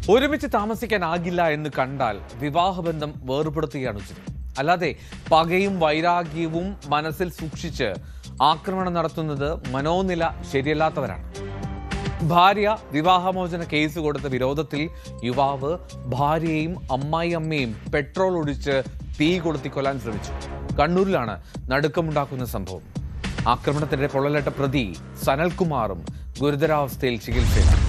ഒരുമിച്ച് താമസിക്കാനാകില്ല എന്ന് കണ്ടാൽ വിവാഹബന്ധം വേർപെടുത്തുകയാണ് ഉചിതം. അല്ലാതെ പകയും വൈരാഗ്യവും മനസ്സിൽ സൂക്ഷിച്ച് ആക്രമണം നടത്തുന്നത് മനോനില ശരിയല്ലാത്തവരാണ്. ഭാര്യ വിവാഹമോചന കേസ് കൊടുത്ത വിരോധത്തിൽ യുവാവ് ഭാര്യയെയും അമ്മായിയമ്മയും പെട്രോൾ ഒഴിച്ച് തീ കൊളുത്തി കൊല്ലാൻ ശ്രമിച്ചു. കണ്ണൂരിലാണ് നടുക്കമുണ്ടാക്കുന്ന സംഭവം. ആക്രമണത്തിന്റെ പൊള്ളലേറ്റ പ്രതി സനൽകുമാറും ഗുരുതരാവസ്ഥയിൽ ചികിത്സയിലാണ്.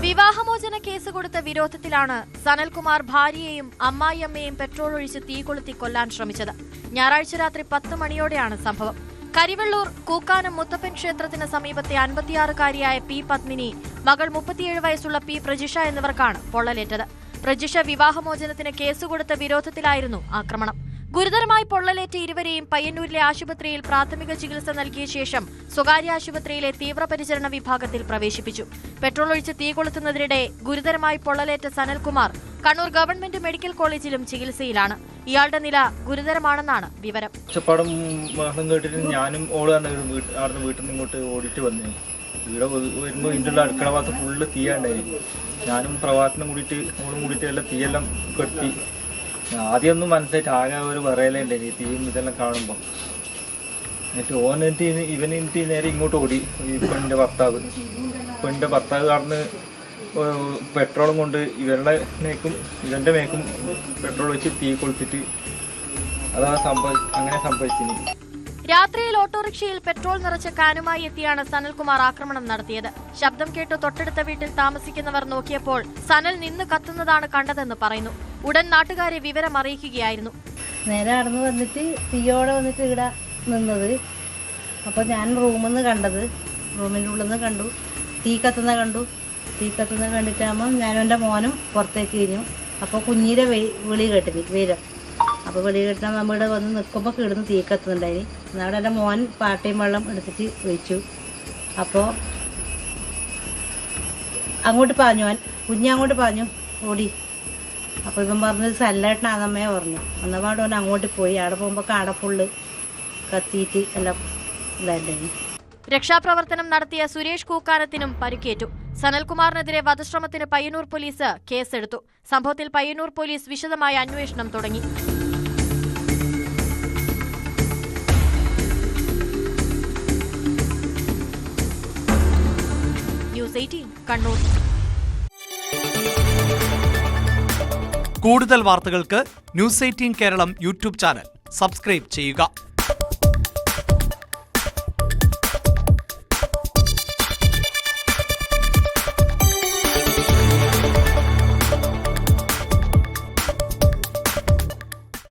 വിവാഹമോചന കേസ് കൊടുത്ത വിരോധത്തിലാണ് സനൽകുമാർ ഭാര്യയെയും അമ്മായിയമ്മയെയും പെട്രോൾ ഒഴിച്ച് തീ കൊളുത്തി കൊല്ലാൻ ശ്രമിച്ചത്. ഞായറാഴ്ച രാത്രി 10 മണിയോടെയാണ് സംഭവം. കരിവെള്ളൂർ കൂക്കാനം മുത്തപ്പൻ ക്ഷേത്രത്തിന് സമീപത്തെ 56-കാരിയായ പി പത്മിനി, മകൾ 37 വയസ്സുള്ള പി പ്രജിഷ എന്നിവർക്കാണ് പൊള്ളലേറ്റത്. പ്രജിഷ വിവാഹമോചനത്തിന് കേസ് കൊടുത്ത വിരോധത്തിലായിരുന്നു ആക്രമണം. ഗുരുതരമായി പൊള്ളലേറ്റ ഇരുവരെയും പയ്യന്നൂരിലെ ആശുപത്രിയിൽ പ്രാഥമിക ചികിത്സ നൽകിയ ശേഷം സ്വകാര്യ ആശുപത്രിയിലെ തീവ്രപരിചരണ വിഭാഗത്തിൽ പ്രവേശിപ്പിച്ചു. പെട്രോൾ ഒഴിച്ച് തീ കൊളുത്തുന്നതിനിടെ ഗുരുതരമായി പൊള്ളലേറ്റ സനൽകുമാർ കണ്ണൂർ ഗവൺമെന്റ് മെഡിക്കൽ കോളേജിലും ചികിത്സയിലാണ്. ഇയാളുടെ നില ഗുരുതരമാണെന്നാണ് വിവരം. ഞാനും വീട്ടിൽ നിന്ന് ഇങ്ങോട്ട് ഓടിയിട്ട് വന്നു. ഇവിടെ വരുമ്പോൾ ഇതിൻ്റെ അടുക്കള ഭാഗത്ത് ഫുള്ള് തീയാണ്ടായി. ഞാനും പ്രവാസനം കൂടിയിട്ട് എല്ലാം തീയെല്ലാം കെടുത്തി. ആദ്യമൊന്നും മനസ്സിലായിട്ട് ആകെ ഒരു പറയലുണ്ടായി തീയും ഇതെല്ലാം കാണുമ്പോൾ. എന്നിട്ട് ഇവനെനിക്ക് നേരെ ഇങ്ങോട്ട് ഓടി. ഈ പെണ്ണിൻ്റെ ഭർത്താവ് കടന്ന് പെട്രോളും കൊണ്ട് ഇവരുടെ മേക്കും പെട്രോൾ വെച്ച് തീ കൊളുത്തിട്ട് അങ്ങനെ സംഭവിച്ചിനി. രാത്രിയിൽ ഓട്ടോറിക്ഷയിൽ പെട്രോൾ നിറച്ച കാനുമായി എത്തിയാണ് സനൽകുമാർ ആക്രമണം നടത്തിയത്. ശബ്ദം കേട്ട് തൊട്ടടുത്ത വീട്ടിൽ താമസിക്കുന്നവർ നോക്കിയപ്പോൾ സനൽ നിന്ന് കത്തുന്നതാണ് കണ്ടതെന്ന് പറയുന്നു. ഉടൻ നാട്ടുകാരെ വിവരം അറിയിക്കുകയായിരുന്നു. നേരെ നടന്ന് വന്നിട്ട് തീയോടെ വന്നിട്ട് ഇവിടെ നിന്നത്. അപ്പോൾ ഞാൻ റൂമിൽ നിന്ന് റൂമിൻ്റെ ഉള്ളിൽ നിന്ന് കണ്ടു. തീ കത്തുന്ന കണ്ടിട്ടാകുമ്പോൾ ഞാനും എൻ്റെ മോനും പുറത്തേക്ക് കഴിഞ്ഞു. അപ്പോൾ കുഞ്ഞിൻ്റെ വിളി കേട്ടിന് വീരം. അപ്പോൾ വിളി കേട്ടാൽ നമ്മളിവിടെ വന്ന് നിൽക്കുമ്പോൾ കിടന്ന് തീ കത്തുന്നുണ്ടായിന്. അവിടെ എൻ്റെ മോൻ പാട്ടയും വെള്ളം എടുത്തിട്ട് ഒഴിച്ചു. അപ്പോൾ അങ്ങോട്ട് പാഞ്ഞു, കുഞ്ഞങ്ങോട്ട് പാഞ്ഞു ഓടി. അപ്പോൾ ഇവൻ പറഞ്ഞത് സല്ലേട്ടനാന്നമ്മയെ പറഞ്ഞു. ഒന്നപാട് ഓൻ അങ്ങോട്ട് പോയി. അവിടെ പോകുമ്പോൾ കാട ഫുള്ള് കത്തിയിട്ട് എല്ലാം ഇതായിട്ടുണ്ടായി. രക്ഷാപ്രവർത്തനം നടത്തിയ സുരേഷ് കൂക്കാനത്തിനും പരിക്കേറ്റു. സനൽകുമാറിനെതിരെ വധശ്രമത്തിന് പയ്യന്നൂർ പോലീസ് കേസെടുത്തു. സംഭവത്തിൽ പയ്യന്നൂർ പോലീസ് വിശദമായ അന്വേഷണം തുടങ്ങി. ന്യൂസ് 18 കണ്ണൂർ. കൂടുതൽ വാർത്തകൾക്ക് news 18 Keralam YouTube channel subscribe ചെയ്യുക.